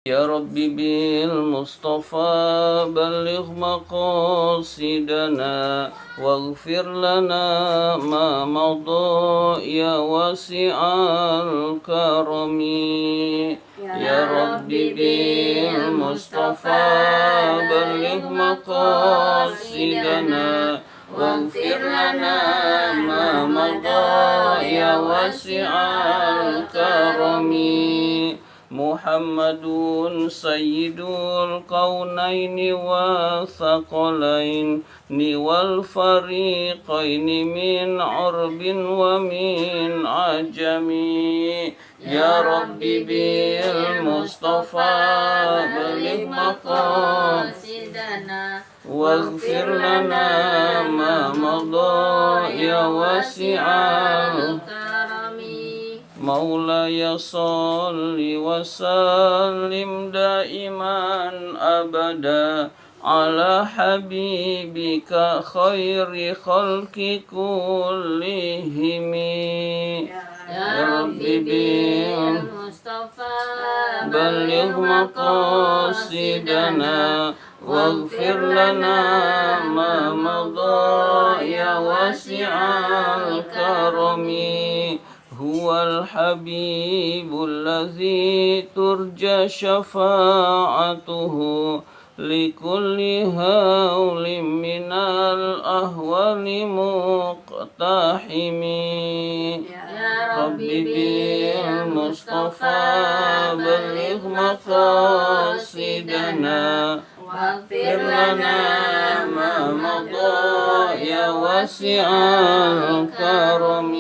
يا ربي بالمصطفى بلغ مقاصدنا واغفر لنا ما مضى يا واسع الكرم يا ربي بالمصطفى بلغ مقاصدنا واغفر لنا ما مضى يا واسع الكرم محمد سيد الكونين والثقلين والفريقين من عرب ومن عجم يا ربي بالمصطفى بلغ مقاصدنا واغفر لنا ما مضى يا واسع الكرم مولاي صل وسلم دائما أبدا على حبيبك خير خلق كلهم يا ربي بالمصطفى بلغ مقاصدنا واغفر لنا ما مضى يا واسع الكرم هو الحبيب الذي ترجى شفاعته لكل هول من الأهوال مقتحم يا ربي بالمصطفى بلغ مقاصدنا واغفر لنا ما مضى يا واسع الكرم.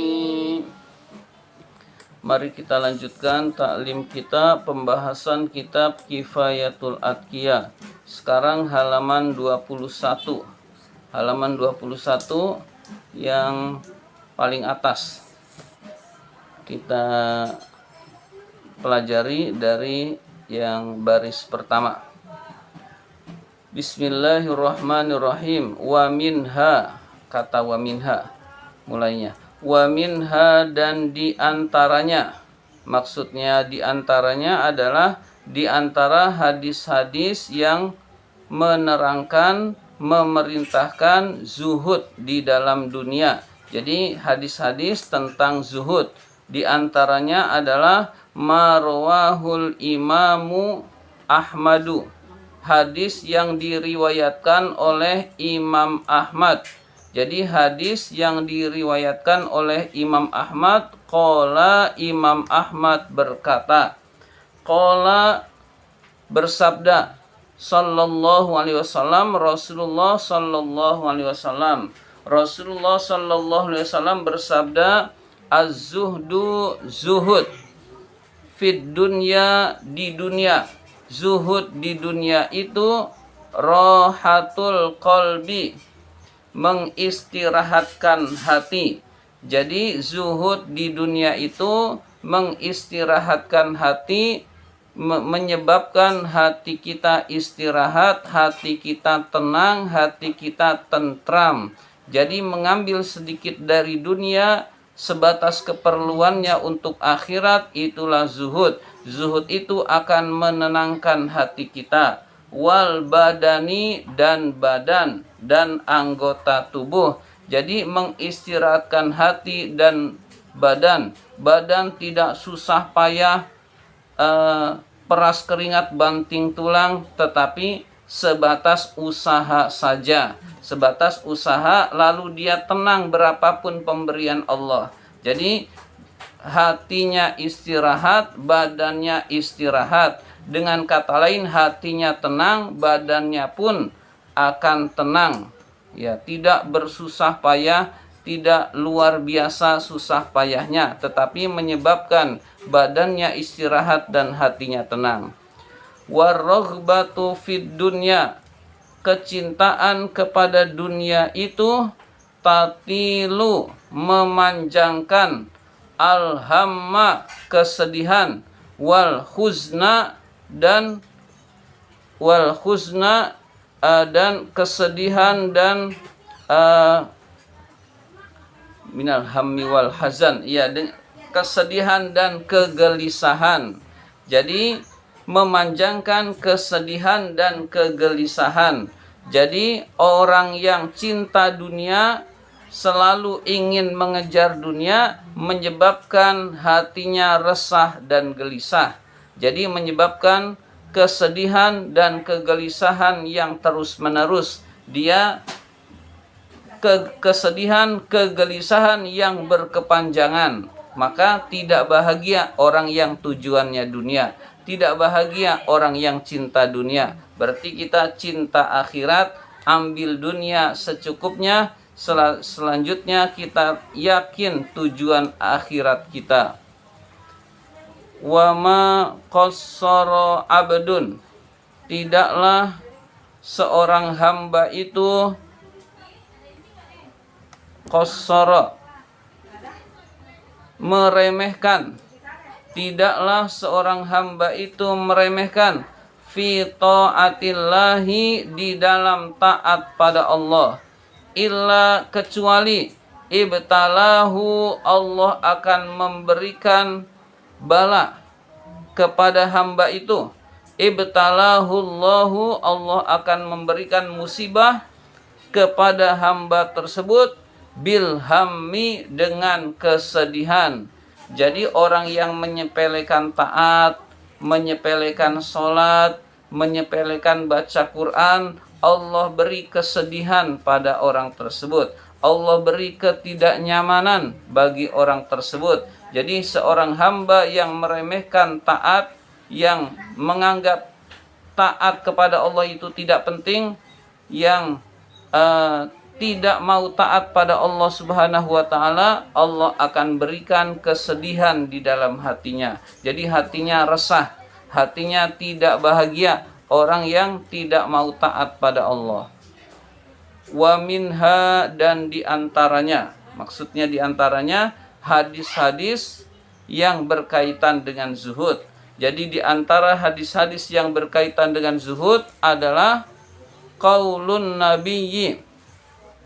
Mari kita lanjutkan taklim kita, pembahasan kitab Kifayatul Atqiya. Sekarang halaman 21. Halaman 21 yang paling atas. Kita pelajari dari yang baris pertama. Bismillahirrahmanirrahim. Wa minha, kata wa minha mulainya. Wa minha, dan diantaranya, maksudnya diantaranya adalah diantara hadis-hadis yang menerangkan, memerintahkan zuhud di dalam dunia. Jadi hadis-hadis tentang zuhud, diantaranya adalah marwahul imamu Ahmadu, hadis yang diriwayatkan oleh Imam Ahmad. Jadi hadis yang diriwayatkan oleh Imam Ahmad, qala Imam Ahmad berkata, qala bersabda, sallallahu alaihi wasallam, Rasulullah sallallahu alaihi wasallam. Rasulullah sallallahu alaihi wasallam bersabda, az-zuhdu, zuhud, fid dunya, di dunia. Zuhud di dunia itu rahatul qalbi, mengistirahatkan hati. Jadi zuhud di dunia itu mengistirahatkan hati, menyebabkan hati kita istirahat, hati kita tenang, hati kita tentram. Jadi mengambil sedikit dari dunia sebatas keperluannya untuk akhirat, itulah zuhud. Zuhud itu akan menenangkan hati kita. Wal badani, dan badan dan anggota tubuh. Jadi mengistirahatkan hati dan badan. Badan tidak susah payah peras keringat banting tulang, tetapi sebatas usaha saja. Sebatas usaha lalu dia tenang berapapun pemberian Allah. Jadi hatinya istirahat, badannya istirahat. Dengan kata lain, hatinya tenang, badannya pun akan tenang. Ya, tidak bersusah payah, tidak luar biasa susah payahnya, tetapi menyebabkan badannya istirahat dan hatinya tenang. Waraghbatu fid dunya, kecintaan kepada dunia itu tatilu, memanjangkan, alhamma, kesedihan, wal huzna, dan dan kesedihan, dan minal hammi wal hazan, ya, kesedihan dan kegelisahan. Jadi memanjangkan kesedihan dan kegelisahan. Jadi orang yang cinta dunia selalu ingin mengejar dunia menyebabkan hatinya resah dan gelisah. Jadi menyebabkan kesedihan dan kegelisahan yang terus-menerus. Dia kesedihan, kegelisahan yang berkepanjangan. Maka tidak bahagia orang yang tujuannya dunia. Tidak bahagia orang yang cinta dunia. Berarti kita cinta akhirat, ambil dunia secukupnya. Selanjutnya kita yakin tujuan akhirat kita. Wa ma qassara abdun, tidaklah seorang hamba itu qassara, meremehkan, tidaklah seorang hamba itu meremehkan fi taatillahi, di dalam taat pada Allah, illa kecuali ibtalahu, Allah akan memberikan bala kepada hamba itu. Ibtalahullahu, Allah akan memberikan musibah kepada hamba tersebut, bilhammi, dengan kesedihan. Jadi orang yang menyepelekan taat, menyepelekan sholat, menyepelekan baca Quran, Allah beri kesedihan pada orang tersebut. Allah beri ketidaknyamanan bagi orang tersebut. Jadi seorang hamba yang meremehkan taat, yang menganggap taat kepada Allah itu tidak penting, yang tidak mau taat pada Allah Subhanahu wa taala, Allah akan berikan kesedihan di dalam hatinya. Jadi hatinya resah, hatinya tidak bahagia, orang yang tidak mau taat pada Allah. Wa minha, dan diantaranya, maksudnya diantaranya hadis-hadis yang berkaitan dengan zuhud. Jadi diantara hadis-hadis yang berkaitan dengan zuhud adalah qaulun nabiyyi.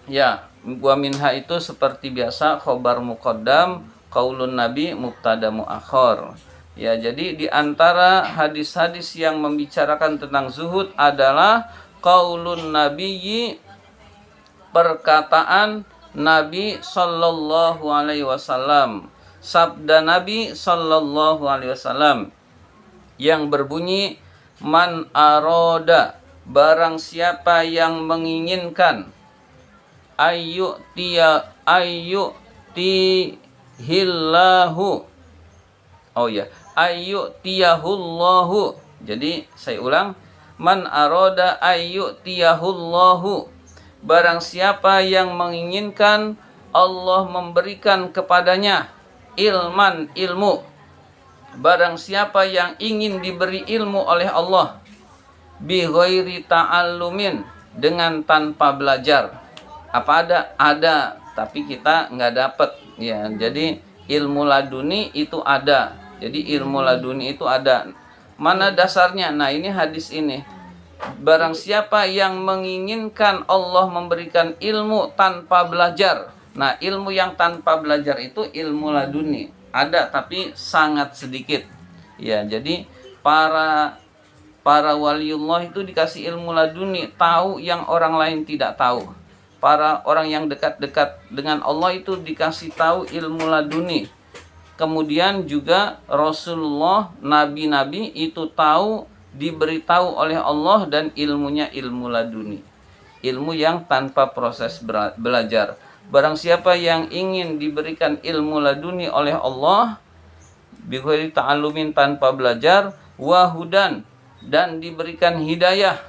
Ya, wa minha itu seperti biasa khobar muqaddam, qaulun nabi mubtada muakhar. Ya, jadi di antara hadis-hadis yang membicarakan tentang zuhud adalah qaulun nabiyyi, perkataan Nabi sallallahu alaihi wasallam, sabda Nabi sallallahu alaihi wasallam yang berbunyi, man aroda, barang siapa yang menginginkan, ayyutihillahu, ayyutiyahullahu. Jadi saya ulang, man aroda ayyutiyahullahu, barang siapa yang menginginkan Allah memberikan kepadanya ilman, ilmu. Barang siapa yang ingin diberi ilmu oleh Allah, bi ghairi ta'allumin, dengan tanpa belajar. Apa ada? Ada, tapi kita nggak dapat. Ya, jadi ilmu laduni itu ada. Jadi ilmu laduni itu ada. Mana dasarnya? Nah, ini hadis ini. Barang siapa yang menginginkan Allah memberikan ilmu tanpa belajar. Nah, ilmu yang tanpa belajar itu ilmu laduni. Ada tapi sangat sedikit. Ya, jadi para waliullah itu dikasih ilmu laduni, tahu yang orang lain tidak tahu. Para orang yang dekat-dekat dengan Allah itu dikasih tahu ilmu laduni. Kemudian juga Rasulullah, nabi-nabi itu tahu, diberitahu oleh Allah, dan ilmunya ilmu laduni, ilmu yang tanpa proses belajar. Barang siapa yang ingin diberikan ilmu laduni oleh Allah, bi ghairi ta'allumin, tanpa belajar, wahudan, dan diberikan hidayah,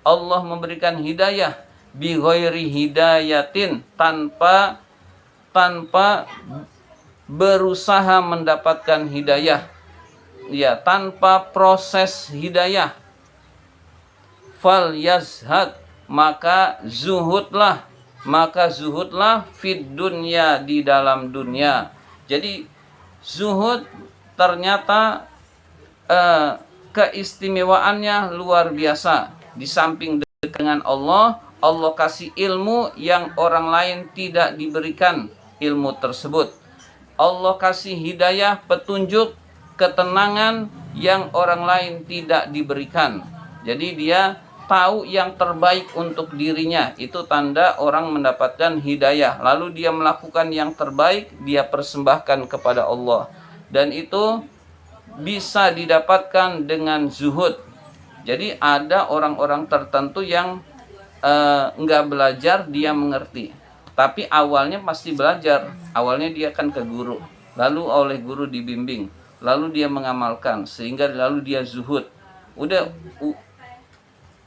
Allah memberikan hidayah, bi ghairi hidayatin, tanpa berusaha mendapatkan hidayah, ya, tanpa proses hidayah. Fal yazhad, maka zuhudlah fid dunya, di dalam dunia. Jadi zuhud ternyata keistimewaannya luar biasa. Di samping dengan Allah, Allah kasih ilmu yang orang lain tidak diberikan ilmu tersebut. Allah kasih hidayah, petunjuk ketenangan yang orang lain tidak diberikan. Jadi dia tahu yang terbaik untuk dirinya, itu tanda orang mendapatkan hidayah. Lalu dia melakukan yang terbaik, dia persembahkan kepada Allah, dan itu bisa didapatkan dengan zuhud. Jadi ada orang-orang tertentu yang enggak belajar, dia mengerti, tapi awalnya pasti belajar. Awalnya dia akan ke guru, lalu oleh guru dibimbing, lalu dia mengamalkan, sehingga lalu dia zuhud. Udah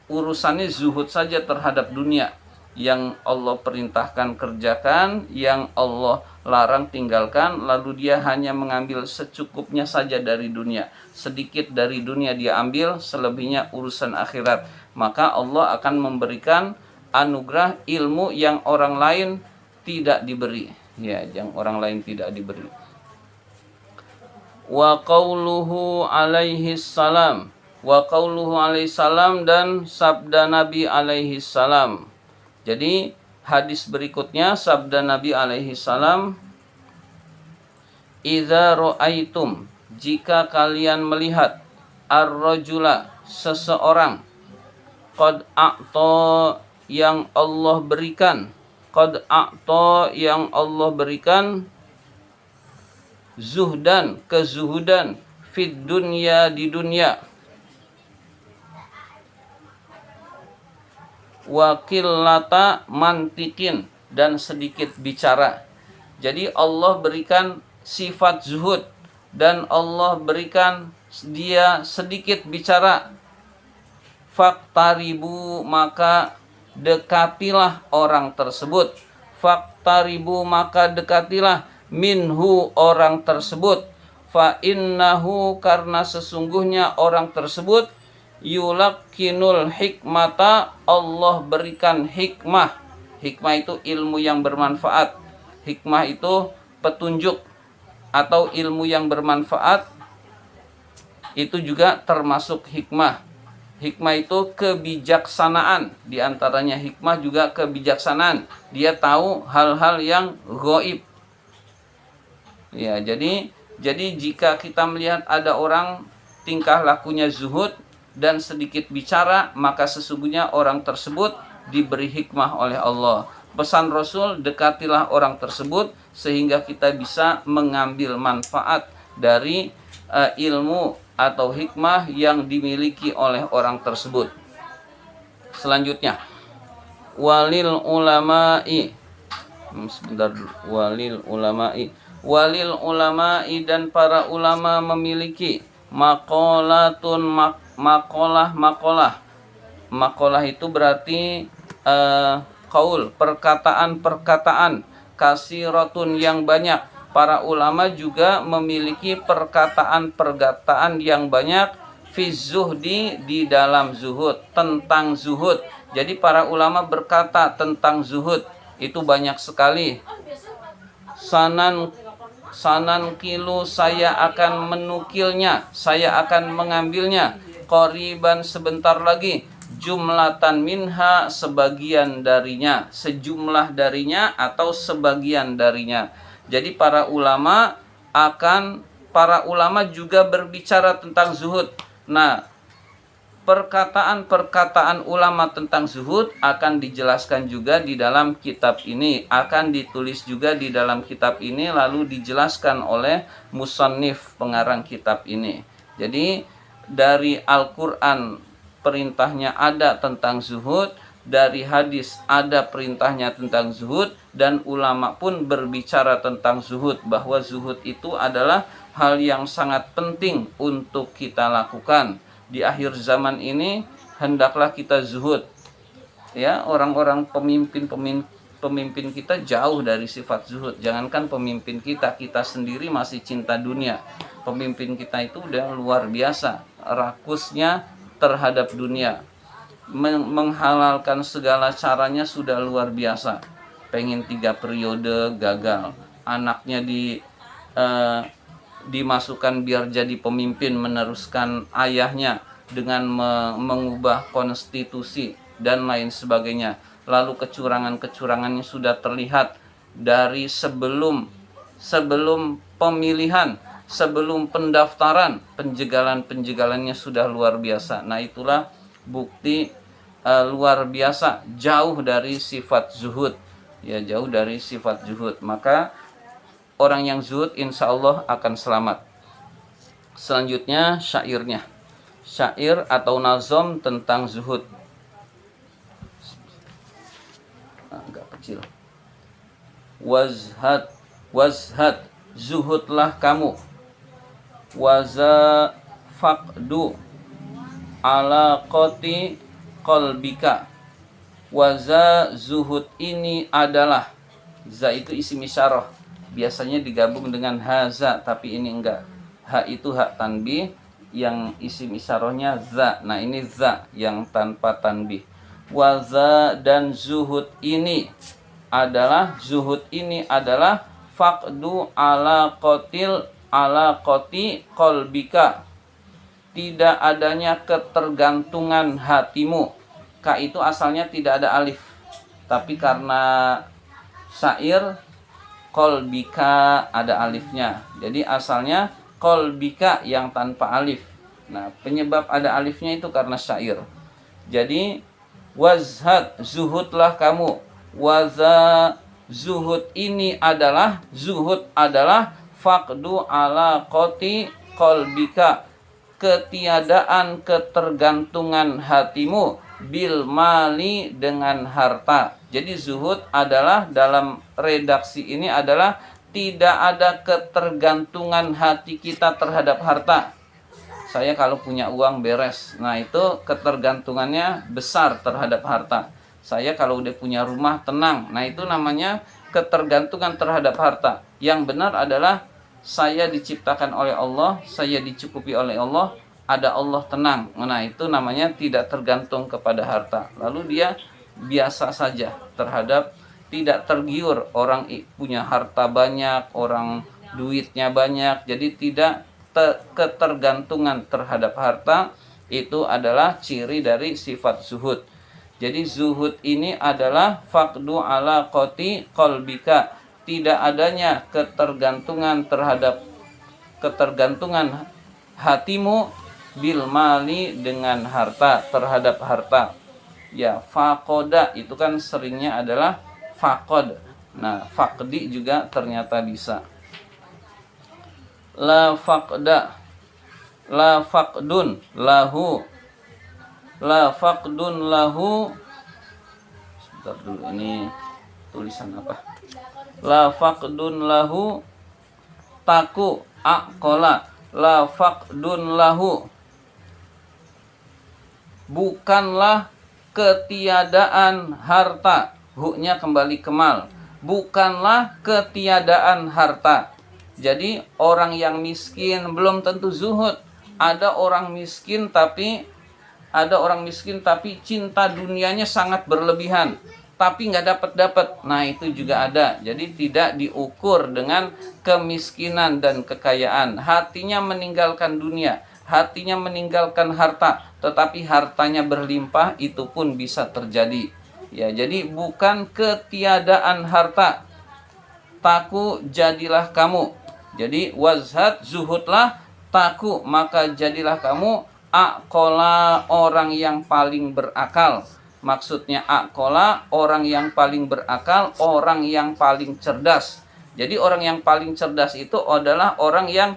urusannya zuhud saja terhadap dunia. Yang Allah perintahkan kerjakan, yang Allah larang tinggalkan, lalu dia hanya mengambil secukupnya saja dari dunia. Sedikit dari dunia dia ambil, selebihnya urusan akhirat. Maka Allah akan memberikan anugerah ilmu yang orang lain tidak diberi. Ya, yang orang lain tidak diberi. Wa qauluhu alaihi salam. Wa qauluhu alaihi salam, dan sabda Nabi alaihi salam. Jadi hadis berikutnya sabda Nabi alaihi salam, idza ra'aitum, jika kalian melihat ar-rajula, seseorang, qad a'ta, yang Allah berikan, qad a'ta, yang Allah berikan, zuhdan, kezuhudan, fid dunya, di dunia, wakillata mantikin, dan sedikit bicara. Jadi Allah berikan sifat zuhud, dan Allah berikan dia sedikit bicara. Faktaribu, maka dekatilah orang tersebut. Faktaribu, maka dekatilah minhu, orang tersebut. Fa innahu, karena sesungguhnya orang tersebut, yulakinul hikmata, Allah berikan hikmah. Hikmah itu ilmu yang bermanfaat. Hikmah itu petunjuk atau ilmu yang bermanfaat, itu juga termasuk hikmah. Hikmah itu kebijaksanaan. Di antaranya hikmah juga kebijaksanaan. Dia tahu hal-hal yang gaib. Ya, jadi jika kita melihat ada orang tingkah lakunya zuhud dan sedikit bicara, maka sesungguhnya orang tersebut diberi hikmah oleh Allah. Pesan Rasul, dekatilah orang tersebut sehingga kita bisa mengambil manfaat dari ilmu atau hikmah yang dimiliki oleh orang tersebut. Selanjutnya, walil ulama'i, walil ulama'i, dan para ulama memiliki maqalatun, maqalah itu berarti qaul, perkataan-perkataan, kasiratun, yang banyak. Para ulama juga memiliki perkataan-perkataan yang banyak, fi zuhdi, di dalam zuhud, tentang zuhud. Jadi para ulama berkata tentang zuhud itu banyak sekali. Sanan kilu, saya akan menukilnya, saya akan mengambilnya, qoriban, sebentar lagi, jumlatan minha, sebagian darinya, sejumlah darinya atau sebagian darinya. Jadi para ulama juga berbicara tentang zuhud. Nah, perkataan-perkataan ulama tentang zuhud akan dijelaskan juga di dalam kitab ini, akan ditulis juga di dalam kitab ini, lalu dijelaskan oleh musannif, pengarang kitab ini. Jadi dari Al-Quran perintahnya ada tentang zuhud, dari hadis ada perintahnya tentang zuhud, dan ulama pun berbicara tentang zuhud, bahwa zuhud itu adalah hal yang sangat penting untuk kita lakukan. Di akhir zaman ini hendaklah kita zuhud. Ya, orang-orang pemimpin kita jauh dari sifat zuhud. Jangankan pemimpin kita sendiri masih cinta dunia. Pemimpin kita itu udah luar biasa rakusnya terhadap dunia, menghalalkan segala caranya sudah luar biasa. Pengen 3 periode gagal, anaknya dimasukkan biar jadi pemimpin meneruskan ayahnya dengan mengubah konstitusi dan lain sebagainya. Lalu kecurangannya sudah terlihat dari sebelum pemilihan, sebelum pendaftaran, penjagalan-penjagalannya sudah luar biasa. Nah, itulah bukti luar biasa, jauh dari sifat zuhud. Ya, jauh dari sifat zuhud. Maka orang yang zuhud insya Allah akan selamat. Selanjutnya syairnya. Syair atau nazom tentang zuhud. Agak kecil. Wazhad, zuhudlah kamu. Waza faqdu ala qoti qalbika. Waza, zuhud ini adalah. Za itu isim isyarah, biasanya digabung dengan haza, tapi ini enggak. Ha itu hak tanbih, yang isim isyarahnya za. Nah, ini za yang tanpa tanbih. Waza, dan zuhud ini adalah faqdu ala qoti qalbika, tidak adanya ketergantungan hatimu. Ka itu asalnya tidak ada alif, tapi karena syair qalbika ada alifnya, jadi asalnya qalbika yang tanpa alif. Nah, penyebab ada alifnya itu karena syair. Jadi wazhad, zuhudlah kamu. Waza, zuhud adalah faqdu ala qoti qalbika, ketiadaan ketergantungan hatimu, bil mali, dengan harta. Jadi zuhud adalah, dalam redaksi ini adalah tidak ada ketergantungan hati kita terhadap harta. Saya kalau punya uang beres, nah itu ketergantungannya besar terhadap harta. Saya kalau udah punya rumah tenang, nah itu namanya ketergantungan terhadap harta. Yang benar adalah saya diciptakan oleh Allah, saya dicukupi oleh Allah, ada Allah, tenang. Nah, itu namanya tidak tergantung kepada harta. Lalu dia biasa saja terhadap, tidak tergiur orang punya harta banyak, orang duitnya banyak. Jadi tidak ketergantungan terhadap harta. Itu adalah ciri dari sifat zuhud. Jadi zuhud ini adalah faqdu ala qoti qalbika, tidak adanya ketergantungan hatimu, bil mali, dengan harta, terhadap harta. Ya, faqoda itu kan seringnya adalah faqod. Nah, faqdi juga ternyata bisa. La faqda, la faqdun lahu, la faqdun lahu. Sebentar dulu, ini tulisan apa? La faqdun lahu taku aqola, la faqdun lahu, bukanlah ketiadaan harta. Hu-nya kembali kemal. Bukanlah ketiadaan harta. Jadi orang yang miskin belum tentu zuhud. Ada orang miskin tapi cinta dunianya sangat berlebihan, tapi nggak dapat. Nah, itu juga ada. Jadi tidak diukur dengan kemiskinan dan kekayaan. Hatinya meninggalkan dunia, hatinya meninggalkan harta, tetapi hartanya berlimpah, itu pun bisa terjadi. Ya, jadi bukan ketiadaan harta. Taku, jadilah kamu. Jadi wazhad, zuhudlah, taku, maka jadilah kamu aqola, orang yang paling berakal. Maksudnya aqola, orang yang paling berakal, orang yang paling cerdas. Jadi orang yang paling cerdas itu adalah orang yang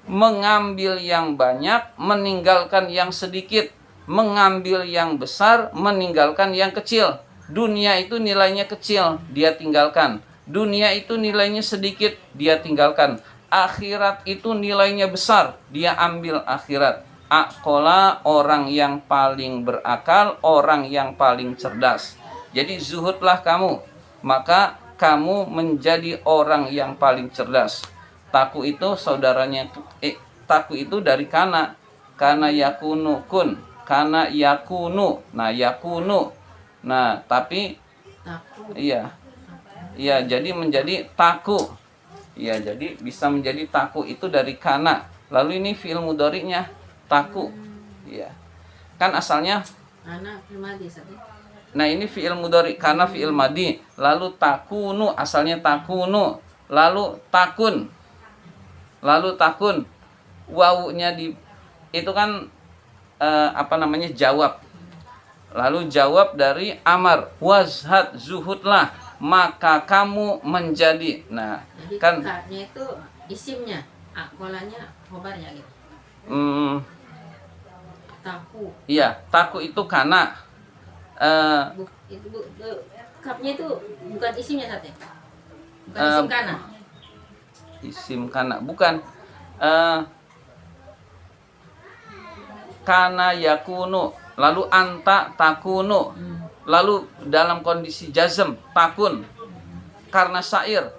mengambil yang banyak, meninggalkan yang sedikit, mengambil yang besar, meninggalkan yang kecil. Dunia itu nilainya kecil, dia tinggalkan. Dunia itu nilainya sedikit, dia tinggalkan. Akhirat itu nilainya besar, dia ambil akhirat. Aqola, orang yang paling berakal, orang yang paling cerdas. Jadi zuhudlah kamu, maka kamu menjadi orang yang paling cerdas. Taku itu saudaranya, taku itu dari kana yakunu kun, kana yakunu. Nah, yakunu. Nah, tapi taku. Iya, jadi menjadi taku. Iya, jadi bisa menjadi taku itu dari kana. Lalu ini fi'il mudhari'nya taku. Iya. Kan asalnya kana fi'il madi. Nah, ini fi'il mudhari, kana fi'il madi. Lalu takunu, asalnya takunu. Lalu takun. lalu takun, wawunya di itu kan jawab, lalu jawab dari amar, wazhad, zuhudlah, maka kamu menjadi. Nah, jadi kan katnya itu isimnya, akolanya khobarnya gitu. Taku. Iya, taku itu kana. Kapnya itu bukan isimnya sate. Bukan isim kana. Isim kana bukan. Kana yakunu, lalu anta takunu, lalu dalam kondisi jazm takun, karena syair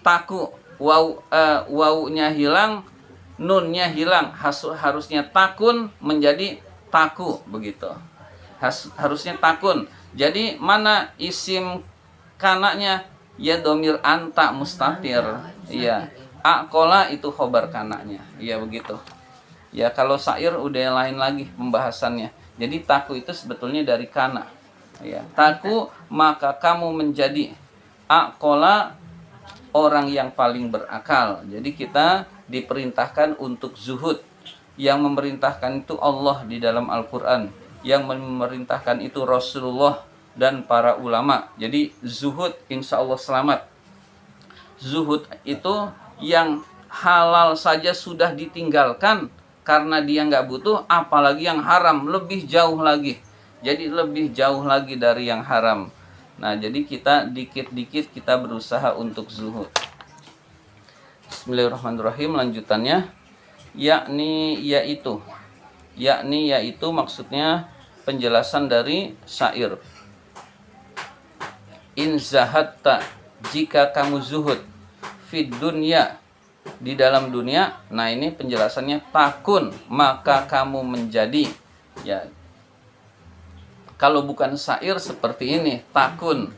taku, wawunya hilang, nunnya hilang, harusnya takun menjadi taku, begitu. Harusnya takun. Jadi mana isim kananya? Ya domir anta mustatir. Iya. Akola itu khobar kananya. Iya begitu. Ya kalau syair udah lain lagi pembahasannya. Jadi taku itu sebetulnya dari kana. Ya, taku maka kamu menjadi. Akola orang yang paling berakal. Jadi kita diperintahkan untuk zuhud. Yang memerintahkan itu Allah di dalam Al-Quran. Yang memerintahkan itu Rasulullah dan para ulama. Jadi zuhud insya Allah selamat. Zuhud itu yang halal saja sudah ditinggalkan karena dia nggak butuh, apalagi yang haram lebih jauh lagi. Jadi lebih jauh lagi dari yang haram. Nah, jadi kita dikit-dikit kita berusaha untuk zuhud. Bismillahirrahmanirrahim. Lanjutannya, yakni yaitu maksudnya penjelasan dari syair. In zahatta, jika kamu zuhud, fid dunya, di dalam dunia. Nah, ini penjelasannya takun, maka kamu menjadi. Ya, kalau bukan syair seperti ini, takun.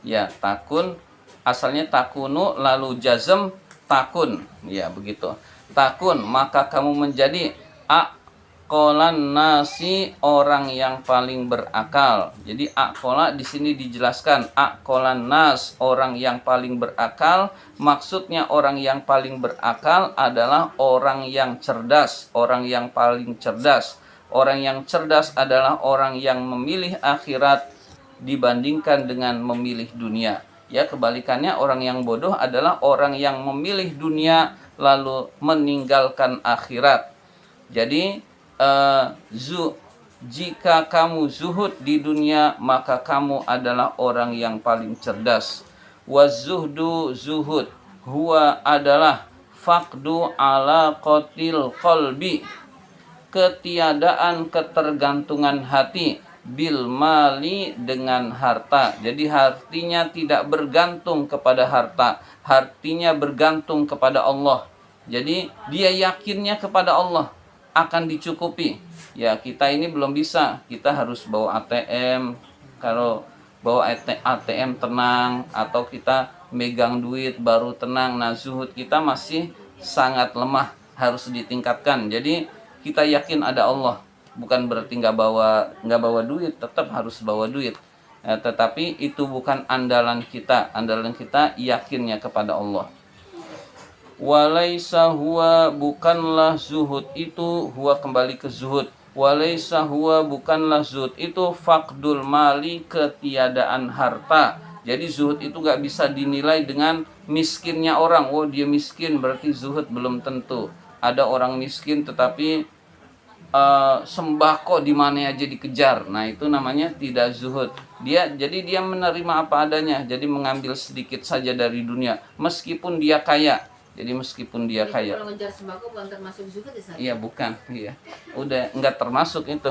Ya, takun asalnya takunu lalu jazm takun. Ya, begitu. Takun, maka kamu menjadi aqolan nasi, orang yang paling berakal. Jadi aqola di sini dijelaskan aqolan nas, orang yang paling berakal. Maksudnya orang yang paling berakal adalah orang yang cerdas, orang yang paling cerdas. Orang yang cerdas adalah orang yang memilih akhirat dibandingkan dengan memilih dunia. Ya, kebalikannya orang yang bodoh adalah orang yang memilih dunia lalu meninggalkan akhirat. Jadi jika kamu zuhud di dunia, maka kamu adalah orang yang paling cerdas. Wazuhdu, zuhud, huwa adalah faqdu ala qatil qalbi, ketiadaan ketergantungan hati, bil mali, dengan harta. Jadi hatinya tidak bergantung kepada harta, hatinya bergantung kepada Allah. Jadi dia yakinnya kepada Allah akan dicukupi. Ya, kita ini belum bisa, kita harus bawa ATM. Kalau bawa ATM tenang, atau kita megang duit baru tenang. Nah, zuhud kita masih sangat lemah, harus ditingkatkan. Jadi kita yakin ada Allah, bukan berarti nggak bawa duit, tetap harus bawa duit. Tetapi itu bukan andalan kita yakinnya kepada Allah. Walaisa huwa, bukanlah zuhud itu, huwa kembali ke zuhud. Walaisa huwa, bukanlah zuhud itu faqdul mali, ketiadaan harta. Jadi zuhud itu gak bisa dinilai dengan miskinnya orang. Oh, dia miskin berarti zuhud, belum tentu. Ada orang miskin tetapi sembako di mana aja dikejar. Nah, itu namanya tidak zuhud. Jadi dia menerima apa adanya. Jadi mengambil sedikit saja dari dunia meskipun dia kaya. Jadi meskipun dia kaya. Kalau ngejar sembako bukan termasuk zuhud ya? Iya, bukan. Iya. Udah enggak termasuk itu.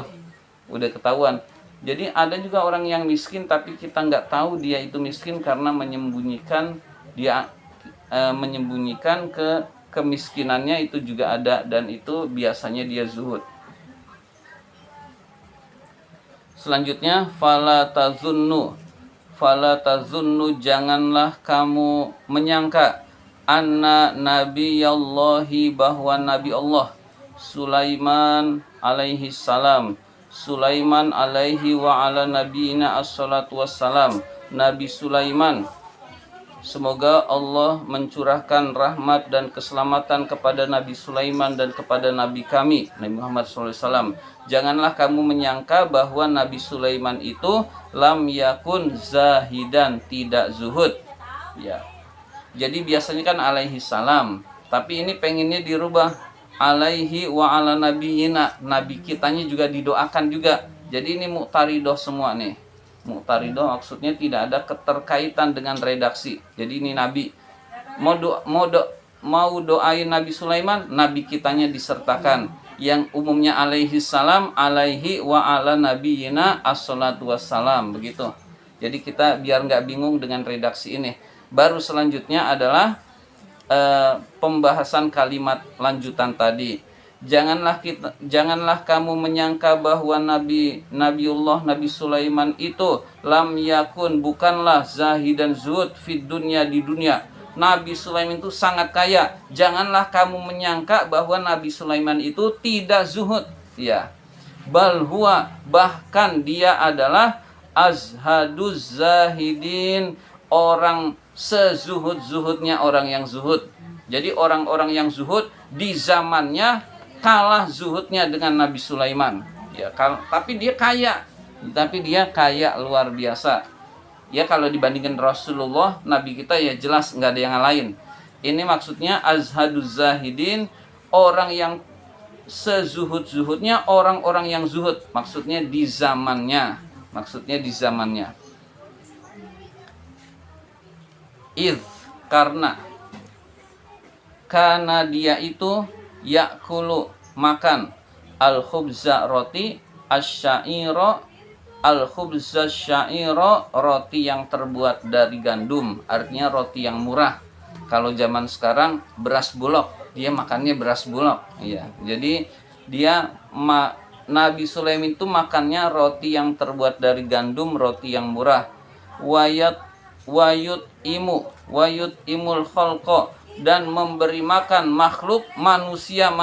Udah ketahuan. Jadi ada juga orang yang miskin tapi kita nggak tahu dia itu miskin karena menyembunyikan kemiskinannya, itu juga ada, dan itu biasanya dia zuhud. Selanjutnya, fala tazunnu, janganlah kamu menyangka, anna nabiyallahi, bahwa nabi Allah Sulaiman alaihi salam, Sulaiman alaihi wa ala nabiyina assalatu wassalam, Nabi Sulaiman Semoga Allah mencurahkan rahmat dan keselamatan kepada Nabi Sulaiman dan kepada Nabi kami, Nabi Muhammad SAW. Janganlah kamu menyangka bahwa Nabi Sulaiman itu lam yakun zahidan, tidak zuhud. Ya. Jadi biasanya kan alaihi salam, tapi ini pengennya dirubah alaihi wa ala nabiyina. Nabi kitanya juga didoakan juga. Jadi ini muqtaridah semua nih. Muqtaridah maksudnya tidak ada keterkaitan dengan redaksi. Jadi ini Nabi mau doain Nabi Sulaiman, Nabi kitanya disertakan. Yang umumnya alaihi salam, alaihi wa ala nabiyina assalatu wassalam, begitu. Jadi kita biar nggak bingung dengan redaksi ini. Baru selanjutnya adalah pembahasan kalimat lanjutan tadi. Janganlah kamu menyangka bahwa Nabi Sulaiman itu lam yakun, bukanlah zahidan zuhud fid dunya, di dunia. Nabi Sulaiman itu sangat kaya. Janganlah kamu menyangka bahwa Nabi Sulaiman itu tidak zuhud. Ya. Bal huwa, bahkan dia adalah azhaduz zahidin, orang sezuhud-zuhudnya orang yang zuhud. Jadi orang-orang yang zuhud di zamannya kalah zuhudnya dengan Nabi Sulaiman. Ya, tapi dia kaya. Tapi dia kaya luar biasa. Ya, kalau dibandingkan Rasulullah, Nabi kita ya jelas nggak ada yang lain. Ini maksudnya azhaduz zahidin, orang yang sezuhud-zuhudnya orang-orang yang zuhud. Maksudnya di zamannya. Karena dia itu yakulu, makan al-khubza, roti, asyairo, al-khubza syairo, roti yang terbuat dari gandum, artinya roti yang murah. Kalau zaman sekarang beras bulog, dia makannya beras bulog. Iya. Jadi Nabi Sulaiman itu makannya roti yang terbuat dari gandum, roti yang murah. Wayut imul khalqa, dan memberi makan makhluk manusia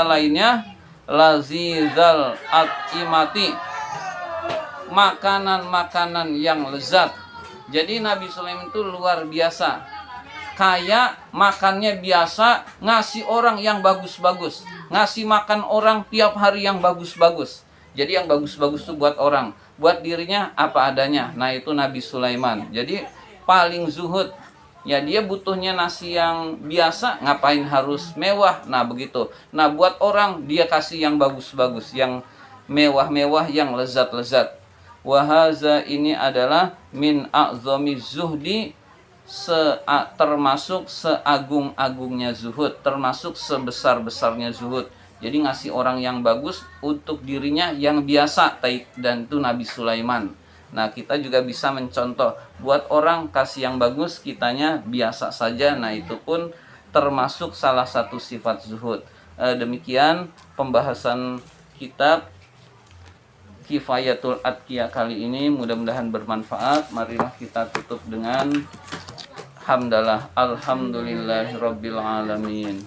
lainnya, lazizal atimati, makanan yang lezat. Jadi Nabi Sulaiman itu luar biasa kaya, makannya biasa, ngasih orang yang bagus-bagus, ngasih makan orang tiap hari yang bagus-bagus. Jadi yang bagus-bagus itu buat orang, buat dirinya apa adanya. Nah, itu Nabi Sulaiman. Jadi paling zuhud. Ya, dia butuhnya nasi yang biasa, ngapain harus mewah. Nah, begitu. Nah, buat orang dia kasih yang bagus-bagus, yang mewah-mewah, yang lezat-lezat. Wahaza, ini adalah min a'zami zuhdi, termasuk seagung-agungnya zuhud, termasuk sebesar-besarnya zuhud. Jadi ngasih orang yang bagus untuk dirinya yang biasa, dan itu Nabi Sulaiman. Nah, kita juga bisa mencontoh, buat orang kasih yang bagus, kitanya biasa saja. Nah, itu pun termasuk salah satu sifat zuhud. Demikian pembahasan kitab Kifayatul Atqiya kali ini, mudah-mudahan bermanfaat. Marilah kita tutup dengan hamdalah, alhamdulillahirabbil alamin.